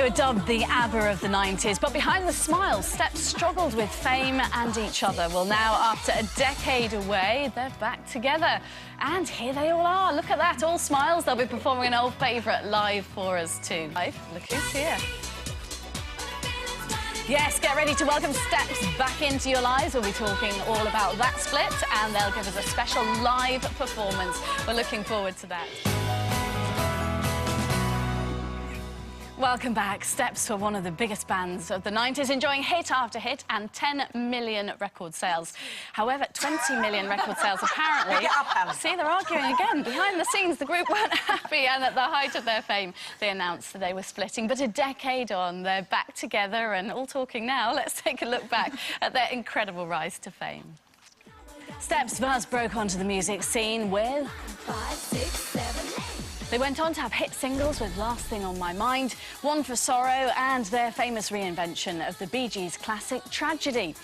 were dubbed the ABBA of the 90s, but behind the smiles, Steps struggled with fame and each other. Well, now, after a decade away, they're back together. And here they all are. Look at that, all smiles. They'll be performing an old favourite live for us too. Look who's here. Yes, get ready to welcome Steps back into your lives. We'll be talking all about that split, and they'll give us a special live performance. We're looking forward to that. Welcome back. Steps were one of the biggest bands of the 90s, enjoying hit after hit and 10 million record sales. However, 20 million record sales apparently... See, they're arguing again. Behind the scenes, the group weren't happy, and at the height of their fame, they announced that they were splitting. But a decade on, they're back together and all talking now. Let's take a look back at their incredible rise to fame. Steps first broke onto the music scene with... 5, 6, 7, 8. They went on to have hit singles with Last Thing on My Mind, One for Sorrow, and their famous reinvention of the Bee Gees' classic Tragedy.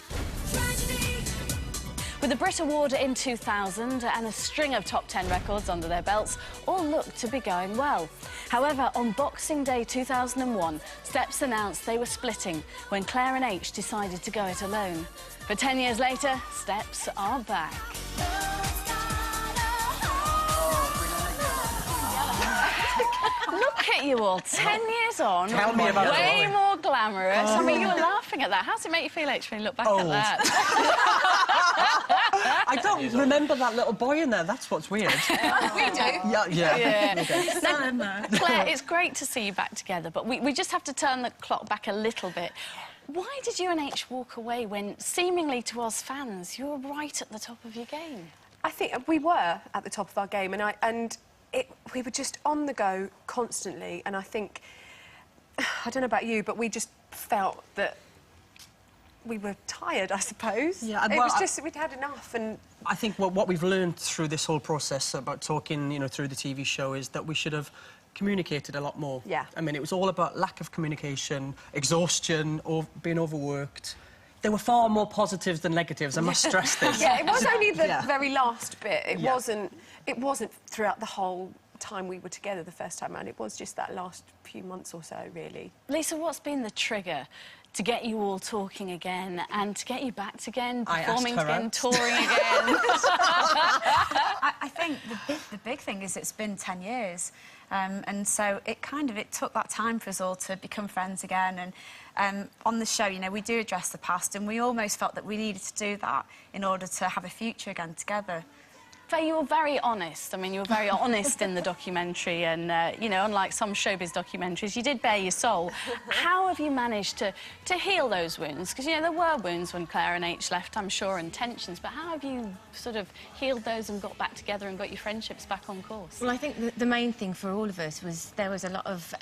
With the Brit Award in 2000 and a string of top 10 records under their belts, all looked to be going well. However, on Boxing Day 2001, Steps announced they were splitting when Claire and H decided to go it alone. But 10 years later, Steps are back. Look at you all, 10 years on, Tell me about way more glamorous. I mean, you were laughing at that. How does it make you feel, H, when you look back at that? I don't remember that little boy in there. That's what's weird. We do. Yeah. Okay. Now, Claire, it's great to see you back together, but we just have to turn the clock back a little bit. Why did you and H walk away when, seemingly to us fans, you were right at the top of your game? I think we were at the top of our game, and we were just on the go constantly, and I think, I don't know about you, but we just felt that we were tired, I suppose. Yeah, it was just, we'd had enough, and... I think what we've learned through this whole process about talking, you know, through the TV show is that we should have communicated a lot more. Yeah. I mean, it was all about lack of communication, exhaustion, or being overworked. There were far more positives than negatives, I must stress this. Yeah, it was only the very last bit. It wasn't throughout the whole time we were together the first time around. It was just that last few months or so, really. Lisa, what's been the trigger to get you all talking again and to get you back again, performing again, touring again? I think the big thing is it's been 10 years. And so it took that time for us all to become friends again. And on the show, you know, we do address the past, and we almost felt that we needed to do that in order to have a future again together. Faye, you were very honest. I mean, you were very honest in the documentary, and, you know, unlike some showbiz documentaries, you did bare your soul. How have you managed to heal those wounds? Because, you know, there were wounds when Claire and H left, I'm sure, and tensions, but how have you sort of healed those and got back together and got your friendships back on course? Well, I think the main thing for all of us was there was a lot of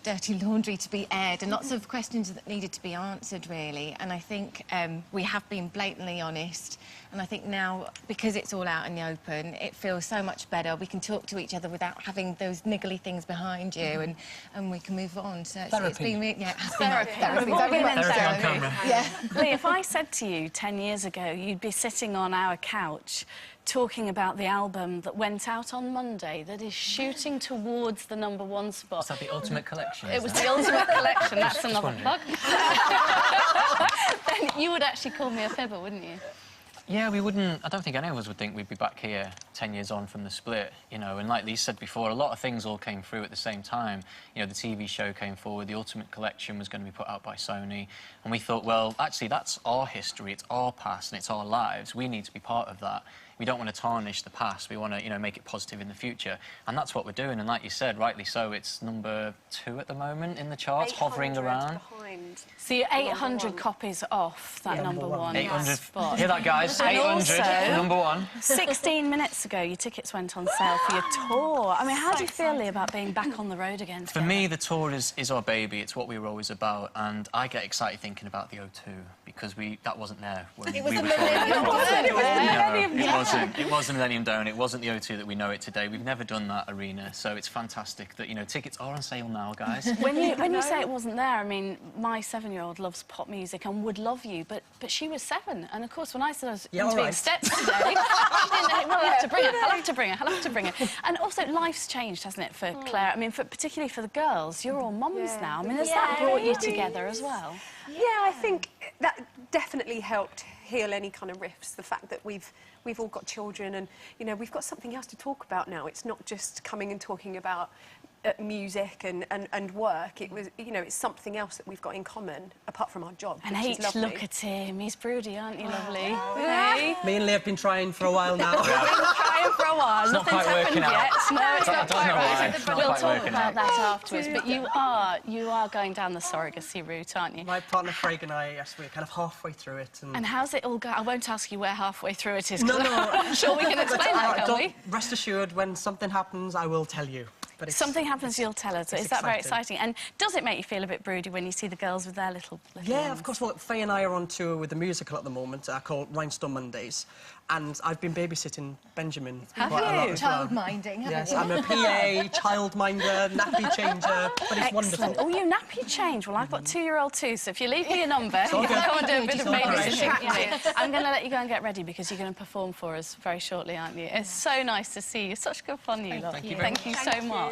dirty laundry to be aired and lots of questions that needed to be answered, really. And I think we have been blatantly honest. And I think now, because it's all out in the open, it feels so much better. We can talk to each other without having those niggly things behind you, and we can move on. So it's been, yeah, it's been therapy. Very much therapy on camera. Yeah. Lee, if I said to you 10 years ago you'd be sitting on our couch talking about the album that went out on Monday that is shooting towards the #1 spot. Is that the Ultimate Collection? It was the Ultimate Collection, that's another plug. Then you would actually call me a fibber, wouldn't you? Yeah, we wouldn't... I don't think any of us would think we'd be back here 10 years on from the split, you know, and like Lee said before, a lot of things all came through at the same time. You know, the TV show came forward, the Ultimate Collection was going to be put out by Sony, and we thought, well, actually, that's our history, it's our past, and it's our lives. We need to be part of that. We don't want to tarnish the past. We want to, you know, make it positive in the future. And that's what we're doing. And like you said, rightly so, it's #2 at the moment in the charts, hovering around. Behind. So you're 800 copies off that #1 800. spot. Hear that, guys? And 800, also, #1. 16 minutes ago, your tickets went on sale for your tour. I mean, how do you feel, Lee, about being back on the road again together? For me, the tour is our baby. It's what we were always about. And I get excited thinking about the O2 because that wasn't there when we were It was the Millennium Dome. It wasn't the O2 that we know it today. We've never done that arena, so it's fantastic that, you know, tickets are on sale now, guys. When you say it wasn't there, I mean, my 7-year-old loves pop music and would love you, but she was 7, and of course when I said I was Yeah, interviewing all right. Steps today, she didn't know. Well, I'll have to bring her. I'll have to bring her. And also, life's changed, hasn't it, for Claire? I mean, particularly for the girls. You're all mums now. I mean, has that brought you together as well? Yeah, I think that definitely helped heal any kind of rifts. The fact that we've all got children, and you know, we've got something else to talk about now. It's not just coming and talking about music and work. It was, you know, it's something else that we've got in common apart from our job. And which is H, lovely. look at him. He's broody, aren't you, lovely? Hey. Me and Lee have been trying for a while now. We've been trying for a while. It's not Nothing's quite working happened out. yet. No, it's not don't quite know why. right. It's not We'll quite talk working about out. that afterwards. But you are going down the surrogacy route, aren't you? My partner Craig and I, yes, we're kind of halfway through it. And how's it all go? I won't ask you where halfway through it is. 'Cause No. I'm sure we can explain that, can't we? Rest assured, when something happens, I will tell you. But it's, Something happens, you'll tell us. it's Is that very exciting. exciting? And does it make you feel a bit broody when you see the girls with their little Yeah, ones? of course. Well, Faye and I are on tour with a musical at the moment called Rhinestone Mondays, and I've been babysitting Benjamin Have quite a lot you? as well. Child-minding, haven't Yes, you? I'm a PA, childminder, nappy changer, but it's wonderful. Oh, you nappy change. Well, I've got 2-year-old too, so if you leave me your number, you all can good. come and do a bit of It's all babysitting. right. You know. I'm going to let you go and get ready because you're going to perform for us very shortly, aren't you? It's so nice to see you. Such good fun, you lot. Thank you very Thank you so much.